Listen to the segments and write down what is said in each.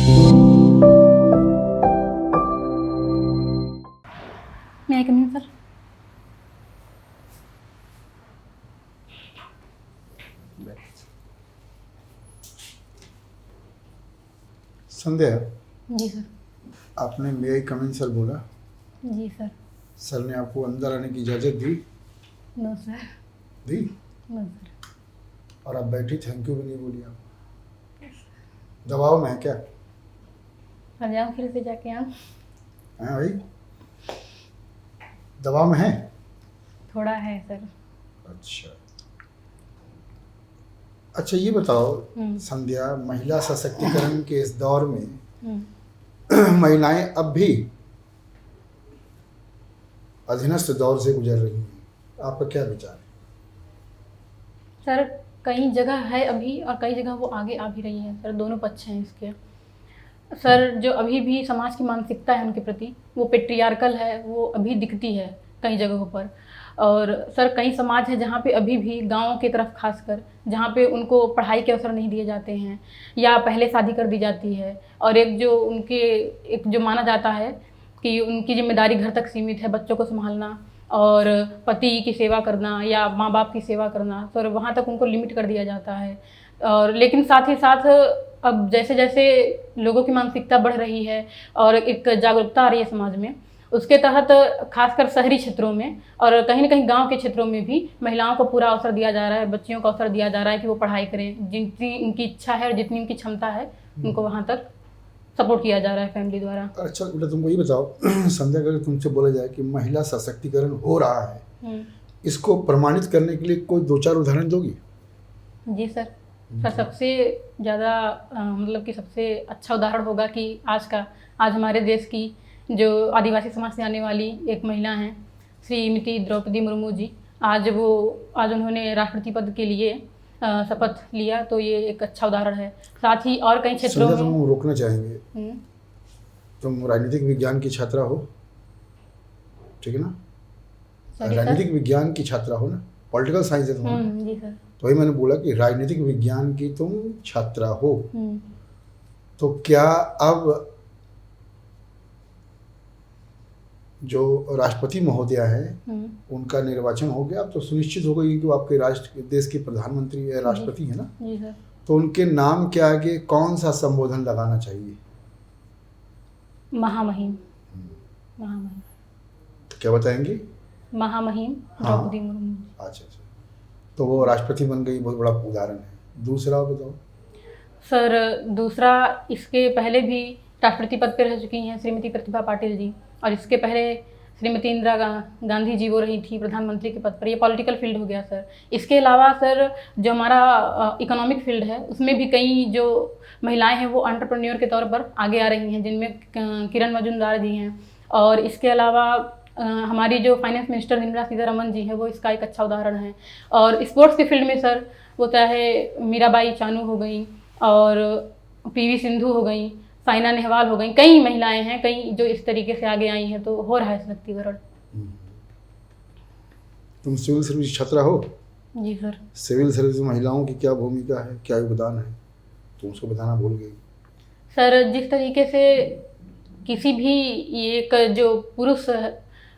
मैं आई कम इन सर? संध्या, जी सर। आपने मे आई कम इन सर बोला। जी सर। सर ने आपको अंदर आने की इजाज़त दी? No sir. दी? No sir. और आप बैठी, थैंक यू भी नहीं बोली आप। दबाव में है क्या? आ जाऊँ फिर से जाके आऊँ? हैं भाई, दबाव में है? थोड़ा है सर। अच्छा अच्छा, ये बताओ हम्म। संध्या, महिला सशक्तिकरण के इस दौर में हम्म। महिलाएं अब भी अधीनस्थ दौर से गुजर रही हैं, आपका क्या विचार है? सर कई जगह है अभी और कई जगह वो आगे आ भी रही है सर, दोनों पक्ष हैं इसके। सर जो अभी भी समाज की मानसिकता है उनके प्रति वो पेट्रियार्कल है, वो अभी दिखती है कई जगहों पर। और सर कई समाज है जहाँ पे अभी भी गाँव की तरफ खासकर जहाँ पे उनको पढ़ाई के अवसर नहीं दिए जाते हैं या पहले शादी कर दी जाती है। और एक जो माना जाता है कि उनकी जिम्मेदारी घर तक सीमित है, बच्चों को संभालना और पति की सेवा करना या माँ बाप की सेवा करना, सर वहाँ तक उनको लिमिट कर दिया जाता है। और लेकिन साथ ही साथ अब जैसे जैसे लोगों की मानसिकता बढ़ रही है और एक जागरूकता आ रही है समाज में, उसके तहत खासकर शहरी क्षेत्रों में और कहीं न कहीं गांव के क्षेत्रों में भी महिलाओं को पूरा अवसर दिया जा रहा है, बच्चियों को अवसर दिया जा रहा है कि वो पढ़ाई करें। जितनी उनकी इच्छा है और जितनी उनकी क्षमता है उनको वहाँ तक सपोर्ट किया जा रहा है फैमिली द्वारा। अच्छा बेटा, तुमको ये बताओ संध्या, अगर तुमसे बोला जाए कि महिला सशक्तिकरण हो रहा है, इसको प्रमाणित करने के लिए कोई दो चार उदाहरण दोगी? जी सर। सर सबसे ज़्यादा मतलब कि सबसे अच्छा उदाहरण होगा कि आज हमारे देश की जो आदिवासी समाज से आने वाली एक महिला हैं श्रीमती द्रौपदी मुर्मू जी, आज उन्होंने राष्ट्रपति पद के लिए शपथ लिया, तो ये एक अच्छा उदाहरण है। साथ ही और कई क्षेत्रों संध्या, में तुम रोकना चाहेंगे, तुम राजनीतिक विज्ञान की छात्रा हो, ठीक है ना? राजनीतिक विज्ञान की छात्रा हो ना, पॉलिटिकल साइंस है तुम्हारा। जी सर। तो वही मैंने बोला कि राजनीतिक विज्ञान की तुम छात्रा हो, तो क्या अब जो राष्ट्रपति महोदया हैं उनका निर्वाचन हो गया, अब तो सुनिश्चित हो गई कि वो आपके देश के प्रधानमंत्री या राष्ट्रपति है ना? जी सर। तो उनके नाम के आगे कौन सा संबोधन लगाना चाहिए? महामहिम। महामहिम। तो क्या बताएंगे? महामहिम द्रौपदी मुर्मू। अच्छा अच्छा, तो वो राष्ट्रपति बन गई, बहुत बड़ा उदाहरण है। दूसरा बताओ। सर दूसरा, इसके पहले भी राष्ट्रपति पद पर रह चुकी हैं श्रीमती प्रतिभा पाटिल जी, और इसके पहले श्रीमती इंदिरा गांधी जी वो रही थी प्रधानमंत्री के पद पर। ये पॉलिटिकल फील्ड हो गया सर। इसके अलावा सर जो हमारा इकोनॉमिक फील्ड है उसमें भी कई जो महिलाएं हैं वो एंटरप्रेन्योर के तौर पर आगे आ रही हैं, जिनमें किरण मजूमदार जी हैं। और इसके अलावा हमारी जो फाइनेंस मिनिस्टर निर्मला सीतारमन जी हैं वो इसका एक अच्छा उदाहरण है। और स्पोर्ट्स के फील्ड में सर वो चाहे मीराबाई चानू हो गई और पीवी सिंधु हो गई, साइना नेहवाल हो गई, कई महिलाएं हैं कई जो इस तरीके से आगे आई हैं, तो हो रहा है सशक्तिकरण। तुम सिविल सर्विस छात्रा हो? जी सर। सिविल सर्विस में महिलाओं की क्या भूमिका है, क्या योगदान है, तुम उसको बताना भूल गई। सर जिस तरीके से किसी भी एक जो पुरुष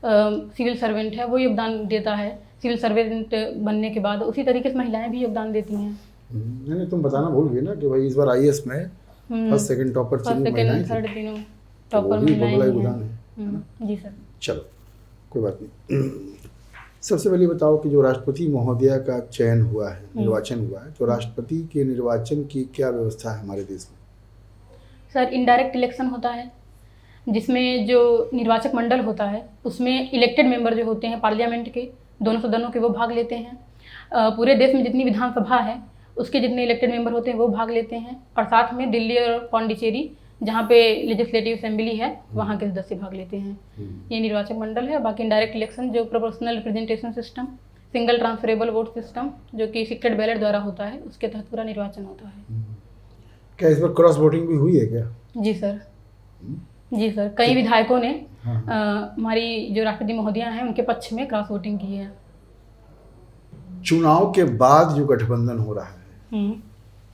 सिविल सर्वेंट है वो योगदान देता है सिविल सर्वेंट बनने के बाद, उसी तरीके से महिलाएं भी योगदान देती हैं। नहीं, तुम बताना भूल गई ना कि भाई इस बार आईएएस में फर्स्ट सेकंड टॉपर तीनों महिलाएं थी। थर्ड तीनों तो टॉपर वो भी महिलाएं बड़ा हैं। योगदान है। जी सर। चलो कोई बात नहीं। सबसे पहले बताओ कि जो राष्ट्रपति महोदया का चयन हुआ है, निर्वाचन हुआ है, तो राष्ट्रपति के निर्वाचन की क्या व्यवस्था है हमारे देश में? सर इनडायरेक्ट इलेक्शन होता है, जिसमें जो निर्वाचक मंडल होता है उसमें इलेक्टेड मेंबर जो होते हैं पार्लियामेंट के दोनों सदनों के वो भाग लेते हैं। पूरे देश में जितनी विधानसभा है उसके जितने इलेक्टेड मेंबर होते हैं वो भाग लेते हैं, और साथ में दिल्ली और पौंडीचेरी जहाँ पे लेजिस्लेटिव असेंबली है वहाँ के सदस्य भाग लेते हैं। ये निर्वाचक मंडल है। बाकी इनडायरेक्ट इलेक्शन जो proportional representation system, single transferable vote system जो कि सीक्रेट बैलेट द्वारा होता है, उसके तहत पूरा निर्वाचन होता है। क्या इस बार क्रॉस वोटिंग भी हुई है क्या? जी सर। जी सर, कई विधायकों ने हमारी जो राष्ट्रपति महोदया हैं उनके पक्ष में क्रॉस वोटिंग की है। चुनाव के बाद जो गठबंधन हो रहा है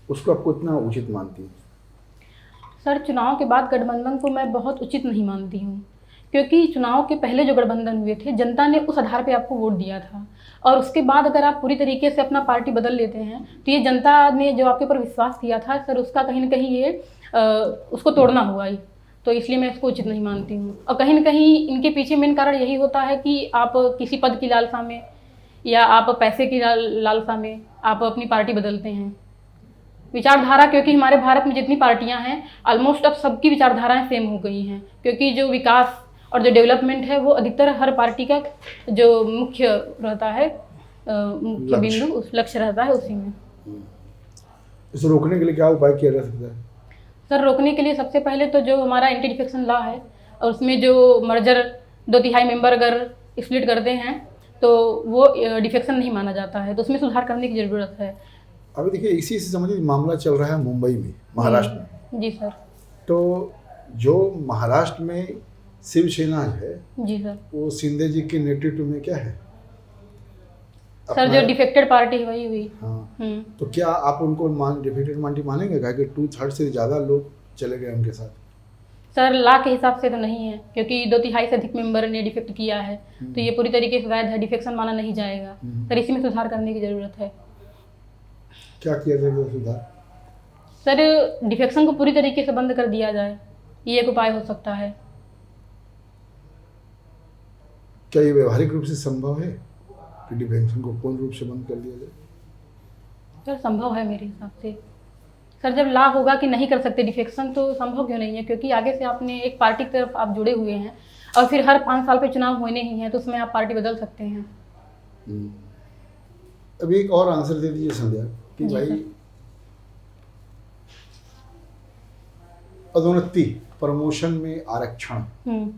उसको आप कितना उचित मानती हैं? सर चुनाव के बाद गठबंधन को मैं बहुत उचित नहीं मानती हूँ, क्योंकि चुनाव के पहले जो गठबंधन हुए थे जनता ने उस आधार पे आपको वोट दिया था, और उसके बाद अगर आप पूरी तरीके से अपना पार्टी बदल लेते हैं तो ये जनता ने जो आपके ऊपर विश्वास किया था सर, उसका कहीं ना कहीं ये उसको तोड़ना हुआ ही। तो इसलिए मैं इसको उचित नहीं मानती हूँ। और कहीं ना कहीं इनके पीछे मेन कारण यही होता है कि आप किसी पद की लालसा में या आप पैसे की लालसा में आप अपनी पार्टी बदलते हैं। विचारधारा, क्योंकि हमारे भारत में जितनी पार्टियां हैं ऑलमोस्ट अब सबकी विचारधाराएं सेम हो गई हैं, क्योंकि जो विकास और जो डेवलपमेंट है वो अधिकतर हर पार्टी का जो मुख्य रहता है, मुख्य लक्ष्य। बिंदु उस लक्ष्य रहता है उसी में। इसे रोकने के लिए क्या उपाय किया जा सकता है? सर रोकने के लिए सबसे पहले तो जो हमारा एंटी डिफेक्शन लॉ है, और उसमें जो मर्जर 2/3 मेंबर अगर स्प्लिट करते हैं तो वो डिफेक्शन नहीं माना जाता है, तो उसमें सुधार करने की ज़रूरत है। अभी देखिए इसी से संबंधित मामला चल रहा है मुंबई में, महाराष्ट्र में। जी सर। तो जो महाराष्ट्र में शिवसेना है, जी सर। वो शिंदे जी के नेतृत्व में क्या है? सर जो डिफेक्टेड पार्टी वही हुई। हाँ, तो क्या आप उनको डिफेक्टेड पार्टी मानेंगे? क्या कि 2/3 से ज़्यादा लोग चले गए उनके साथ? सर लॉ के हिसाब से तो नहीं है, क्योंकि 2/3 से अधिक मेंबर ने डिफेक्ट किया है, तो ये पूरी तरीके से वैध है, डिफेक्शन माना नहीं जाएगा। सर इसी में सुधार करने की ज़रूरत है। क्या किया जाएगा सुधार? सर डिफेक्शन को पूरी तरीके से बंद कर दिया जाए, ये एक उपाय हो सकता है। क्या ये व्यवहारिक रूप से संभव है कि डिफेक्शन को पूर्ण रूप से बंद कर दिया जाए? सर संभव है मेरे हिसाब से। सर जब लॉ होगा कि नहीं कर सकते डिफेक्शन, तो संभव क्यों नहीं है, क्योंकि आगे से आपने एक पार्टी की तरफ आप जुड़े हुए हैं, और फिर हर 5 साल पे चुनाव होने ही हैं, तो उसमें आप पार्टी बदल सकते हैं। अभी एक और आंसर दे दीजिए संध्या कि जी भाई सर। पदोन्नति, प्रमोशन में आरक्षण हम्म।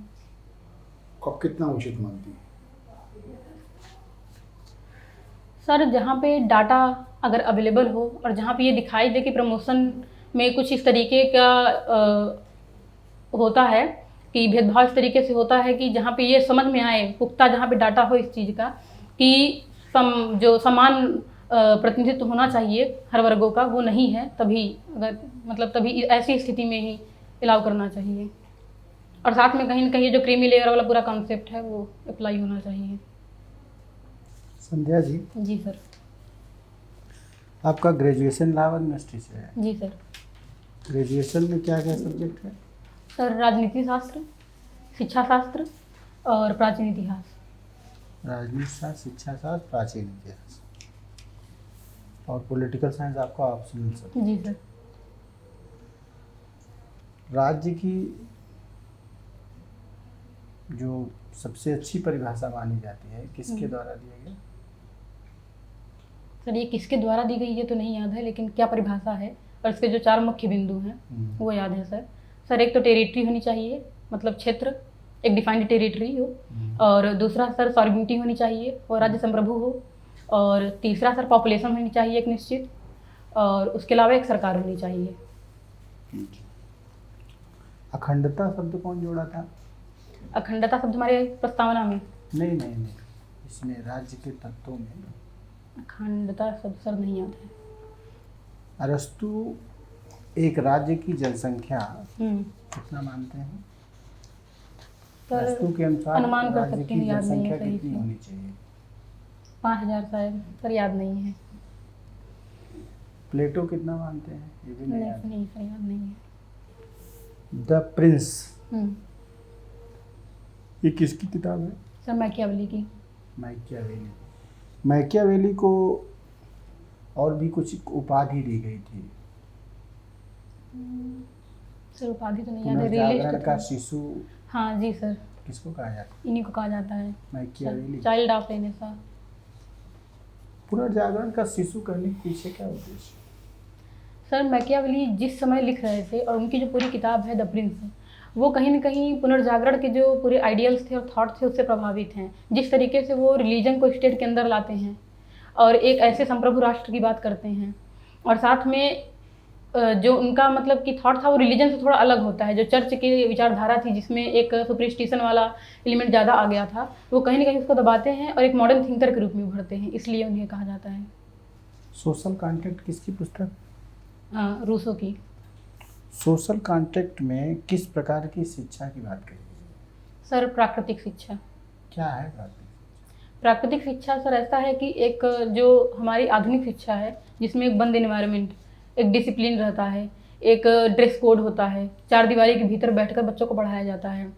को आप कितना उचित मानती है? सर जहाँ पे डाटा अगर अवेलेबल हो और जहाँ पे ये दिखाई दे कि प्रमोशन में कुछ इस तरीके का होता है कि भेदभाव इस तरीके से होता है, कि जहाँ पे ये समझ में आए पुख्ता, जहाँ पे डाटा हो इस चीज़ का कि जो समान प्रतिनिधित्व होना चाहिए हर वर्गों का वो नहीं है, तभी अगर मतलब तभी ऐसी स्थिति में ही अलाउ करना चाहिए। और साथ में कहीं ना कहीं जो क्रीमी लेयर वाला पूरा कॉन्सेप्ट है वो अप्लाई होना चाहिए। संध्या जी, जी सर। आपका ग्रेजुएशन लॉ यूनिवर्सिटी से है। जी सर। ग्रेजुएशन में क्या क्या सब्जेक्ट है? सर राजनीति शास्त्र, शिक्षा शास्त्र और प्राचीन इतिहास। राजनीति शास्त्र, शिक्षा शास्त्र, प्राचीन इतिहास और पॉलिटिकल साइंस आपका ऑप्शनल सब्जेक्ट। जी सर। राज्य की जो सबसे अच्छी परिभाषा मानी जाती है किसके द्वारा दिया गया? सर ये किसके द्वारा दी गई ये तो नहीं याद है, लेकिन क्या परिभाषा है और इसके जो 4 मुख्य बिंदु हैं वो याद है सर। सर एक तो टेरिटरी होनी चाहिए, मतलब क्षेत्र, एक डिफाइंड टेरिटरी हो, और दूसरा सर सॉवरेनिटी होनी चाहिए और राज्य संप्रभु हो, और तीसरा सर पॉपुलेशन होनी चाहिए एक निश्चित, और उसके अलावा एक सरकार होनी चाहिए। अखंडता शब्द कौन जोड़ा था? अखंडता शब्द हमारे प्रस्तावना में। नहीं, इसमें राज्य के तत्वों में अखंडता शब्द सर नहीं याद है। अरस्तु एक राज्य की जनसंख्या हम्म। कितना मानते हैं? सर अरस्तु के अनुसार अनुमान कर राज्य सकते की हैं, याद नहीं है जनसंख्या सही कितनी से। होनी चाहिए? 5000 शायद, सर याद नहीं है। प्लेटो कितना मानते हैं? ये भी नहीं नहीं याद। नहीं सर याद नहीं है। द प्रिंस हम्म। ये किसकी किताब है? सर मैकियावेली की। मैकियावेली को और भी कुछ उपाधि दी गई थी। सर उपाधि तो नहीं याद है। पुनर्जागरण रियलिस्ट का था। शिशु हाँ जी सर, किसको कहा जाता है? इन्हीं को कहा जाता है मैकियावेली। Child of renaissance. पुनर्जागरण का शिशु करने के पीछे क्या उद्देश्य? सर मैकियावेली जिस समय लिख रहे थे और उनकी जो पूरी किताब है द प्रिंस, वो कहीं ना कहीं पुनर्जागरण के जो पूरे आइडियल्स थे और थॉट थे उससे प्रभावित हैं। जिस तरीके से वो रिलीजन को स्टेट के अंदर लाते हैं और एक ऐसे संप्रभु राष्ट्र की बात करते हैं, और साथ में जो उनका मतलब कि थॉट था वो रिलीजन से थोड़ा अलग होता है। जो चर्च की विचारधारा थी जिसमें एक सुपरस्टिशन वाला एलिमेंट ज़्यादा आ गया था, वो कहीं ना कहीं उसको दबाते हैं और एक मॉडर्न थिंकर के रूप में उभरते हैं, इसलिए उन्हें कहा जाता है। सोशल कॉन्ट्रैक्ट किसकी पुस्तक? रूसो की। सोशल कॉन्टेक्ट में किस प्रकार की शिक्षा की बात करेंगे? सर प्राकृतिक शिक्षा। क्या है प्राकृतिक? प्राकृतिक शिक्षा सर ऐसा है कि एक जो हमारी आधुनिक शिक्षा है जिसमें एक बंद इन्वायरमेंट, एक डिसिप्लिन रहता है, एक ड्रेस कोड होता है, चार दीवारी के भीतर बैठकर बच्चों को पढ़ाया जाता है।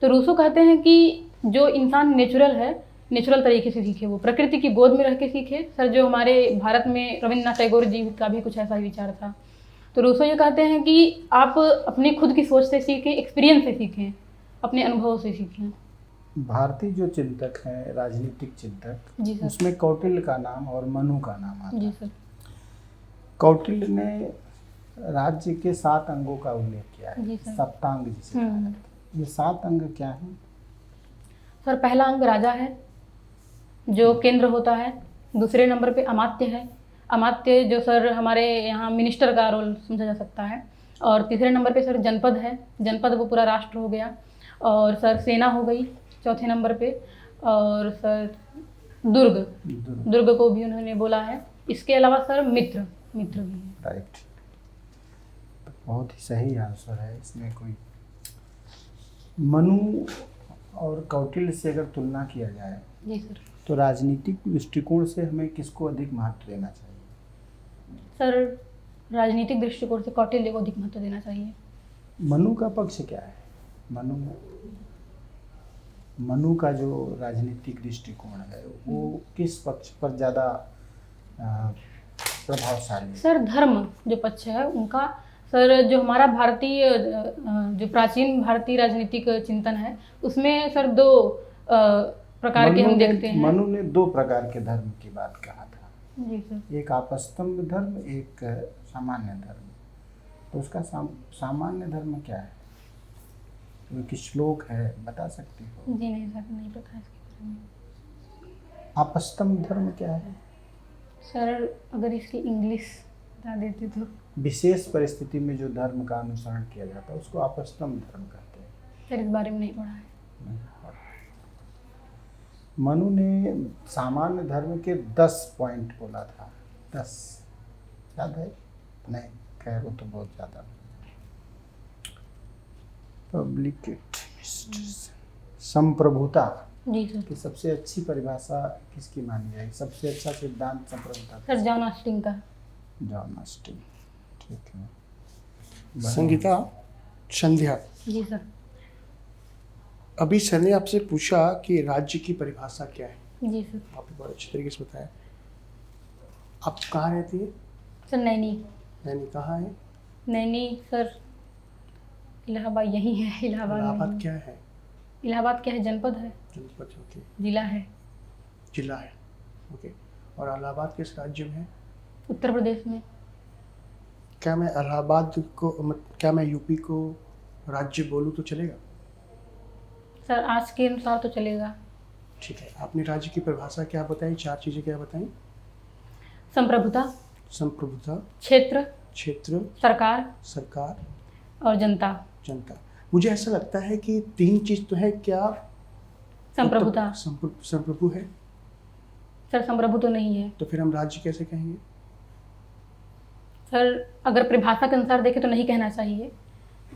तो रूसो कहते हैं कि जो इंसान नेचुरल है, नेचुरल तरीके से सीखे, वो प्रकृति की गोद में रह के सीखे। सर जो हमारे भारत में रविन्द्रनाथ टैगोर जी का भी कुछ ऐसा ही विचार था। तो रूसो ये कहते हैं कि आप अपनी खुद की सोच से सीखें, एक्सपीरियंस से सीखें, अपने अनुभव से सीखें। भारतीय जो चिंतक हैं, राजनीतिक चिंतक, जी सर। उसमें कौटिल्य का नाम और मनु का नाम आता जी है। सर। कौटिल्य ने राज्य के 7 अंगों का उल्लेख किया है, जी सर। सप्तांग जिसे कहा जाता है। ये 7 अंग क्या हैं? सर पहला अंग राजा है जो केंद्र होता है। दूसरे नंबर पे अमात्य है, अमात्य जो सर हमारे यहाँ मिनिस्टर का रोल समझा जा सकता है। और तीसरे नंबर पे सर जनपद है, जनपद वो पूरा राष्ट्र हो गया। और सर सेना हो गई चौथे नंबर पे। और सर दुर्ग, दुर्ग को भी उन्होंने बोला है। इसके अलावा सर मित्र, मित्र भी है। राइट, बहुत ही सही आंसर है। इसमें कोई मनु और कौटिल्य से अगर तुलना किया जाए जी सर। तो राजनीतिक दृष्टिकोण से हमें किसको अधिक महत्व देना चाहिए? सर राजनीतिक दृष्टिकोण से कौटिल्य को अधिक महत्व देना चाहिए। मनु का पक्ष क्या है? मनु का जो राजनीतिक दृष्टिकोण है वो किस पक्ष पर ज़्यादा प्रभावशाली है? सर धर्म जो पक्ष है उनका। सर जो हमारा भारतीय जो प्राचीन भारतीय राजनीतिक चिंतन है उसमें सर 2 प्रकार के हम देखते हैं। मनु ने 2 प्रकार के धर्म की बात कहा था। जी सर। एक आपस्तंभ धर्म, एक सामान्य धर्म। तो उसका सामान्य धर्म क्या है? कोई श्लोक है, बता सकती हो? जी नहीं सर, नहीं पता इसके बारे में। आपस्तंभ धर्म क्या है? सर अगर इसकी इंग्लिश बता देते तो। विशेष परिस्थिति में जो धर्म का अनुसरण किया जाता है उसको आपस्तंभ धर्म कहते हैं। सर इस बारे में नहीं पढ़ा है। मनु ने सामान्य धर्म के 10 पॉइंट बोला था। 10 याद है? नहीं, खैर वो तो बहुत ज़्यादा। पब्लिक संप्रभुता जी सर। की सबसे अच्छी परिभाषा किसकी मानी जाएगी? सबसे अच्छा सिद्धांत संप्रभुता सर जॉन ऑस्टिन का। जॉन ऑस्टिन, ठीक है। संगीता, संध्या, जी सर। अभी सर ने आपसे पूछा कि राज्य की परिभाषा क्या है। जी सर। आपने बहुत अच्छे तरीके से बताया। आप कहाँ रहती है? सर नैनी। नैनी कहाँ है? नैनी सर इलाहाबाद यही है। इलाहाबाद इलाहाबाद क्या है? इलाहाबाद क्या है? जनपद है, जनपद, ओके। जिला है। जिला है, ओके। और इलाहाबाद किस राज्य में है? उत्तर प्रदेश में। क्या मैं इलाहाबाद को क्या मैं यूपी को राज्य बोलूँ तो चलेगा? सर आज के अनुसार तो चलेगा। ठीक है। आपने राज्य की परिभाषा क्या बताई? 4 चीज़ें क्या बताई? संप्रभुता, संप्रभुता, क्षेत्र, क्षेत्र, सरकार सरकार और जनता। जनता। मुझे ऐसा लगता है कि 3 चीज़ तो है। क्या संप्रभुता। संप्रभु है? सर संप्रभु तो नहीं है। तो फिर हम राज्य कैसे कहेंगे? सर अगर परिभाषा के अनुसार देखें तो नहीं कहना चाहिए,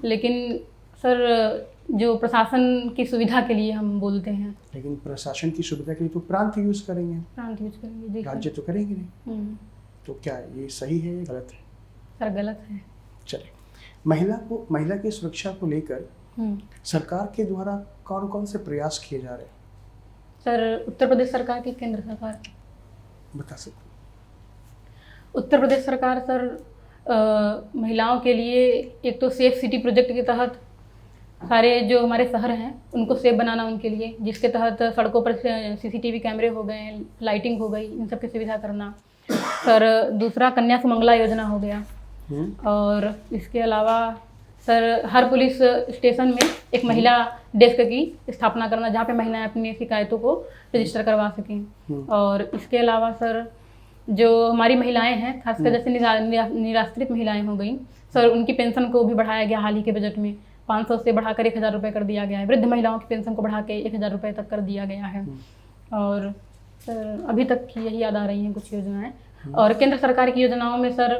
लेकिन सर जो प्रशासन की सुविधा के लिए हम बोलते हैं। लेकिन प्रशासन की सुविधा के लिए तो प्रांत यूज करेंगे, प्रांत यूज करेंगे। जी राज्य तो करेंगे नहीं। हम्म। तो क्या ये सही है या गलत है? सर गलत है। चलिए, महिला की सुरक्षा को लेकर सरकार के द्वारा कौन कौन से प्रयास किए जा रहे हैं? सर उत्तर प्रदेश सरकार की, केंद्र सरकार। बता सकते? उत्तर प्रदेश सरकार सर महिलाओं के लिए एक तो सेफ सिटी प्रोजेक्ट के तहत सारे जो हमारे शहर हैं उनको सेफ बनाना उनके लिए, जिसके तहत सड़कों पर CCTV कैमरे हो गए, लाइटिंग हो गई, इन सब की सुविधा करना। सर दूसरा कन्या सुमंगला योजना हो गया। और इसके अलावा सर हर पुलिस स्टेशन में एक महिला डेस्क की स्थापना करना जहाँ पे महिलाएं अपनी शिकायतों को रजिस्टर करवा सकें। और इसके अलावा सर जो हमारी महिलाएं हैं, खासकर जैसे निराश्रित महिलाएं हो गई, सर उनकी पेंशन को भी बढ़ाया गया हाल ही के बजट में। 500 से बढ़ाकर 1000 रुपये कर दिया गया है। वृद्ध महिलाओं की पेंशन को बढ़ा के 1000 रुपये तक कर दिया गया है। और सर अभी तक की यही याद आ रही हैं कुछ योजनाएं। और केंद्र सरकार की योजनाओं में सर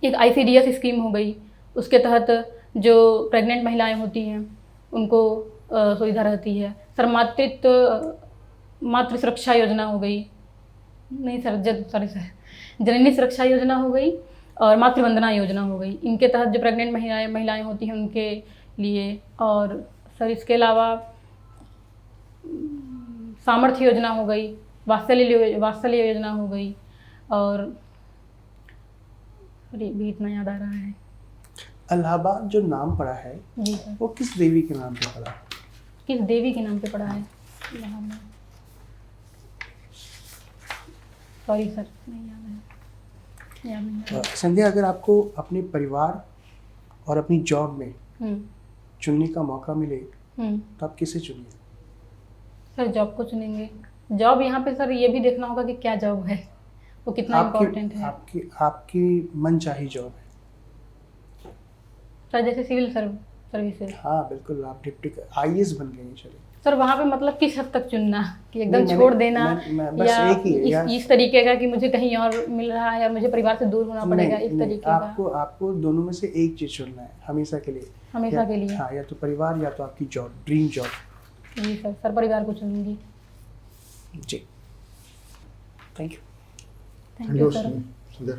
एक ICDS स्कीम हो गई, उसके तहत जो प्रेग्नेंट महिलाएं होती हैं उनको सुविधा रहती है। सर मातृ सुरक्षा योजना हो गई, नहीं सर सॉरी सर, जननी सुरक्षा योजना हो गई और मातृ वंदना योजना हो गई। इनके तहत जो प्रेग्नेंट महिलाएं होती हैं उनके लिए। और सर इसके अलावा सामर्थ्य योजना हो गई, वात्सल्य योजना हो गई, और अरे भी इतना याद आ रहा है। इलाहाबाद जो नाम पड़ा है जी सर। वो किस देवी के नाम पे पड़ा? किस देवी के नाम पे पड़ा है? सॉरी सर, नहीं याद नहीं। संध्या, अगर आपको अपने परिवार और अपनी जॉब में हम्म, चुनने का मौका मिले तो आप किसे चुनिए? सर जॉब को चुनेंगे। जॉब यहाँ पे सर ये भी देखना होगा कि क्या जॉब है, वो कितना इम्पोर्टेंट है। आपकी मनचाही जॉब है। सर जैसे सिविल सर्विसेज। हाँ बिल्कुल, आप डिप्टी IAS बन गए हैं। चलिए सर वहाँ पे मतलब किस हद तक चुनना कि एकदम नहीं, छोड़ देना, मैं बस या एक ही है यार। इस तरीके का कि मुझे कहीं और मिल रहा है और मुझे परिवार से दूर होना पड़ेगा, इस नहीं, तरीके का? आपको दोनों में से एक चीज चुनना है हमेशा के लिए। हमेशा के लिए? हाँ, या तो परिवार या तो आपकी जॉब, ड्रीम जॉब। जी सर परिवार को चुनूंगी। जी, thank you. Thank you sir. Sandhya.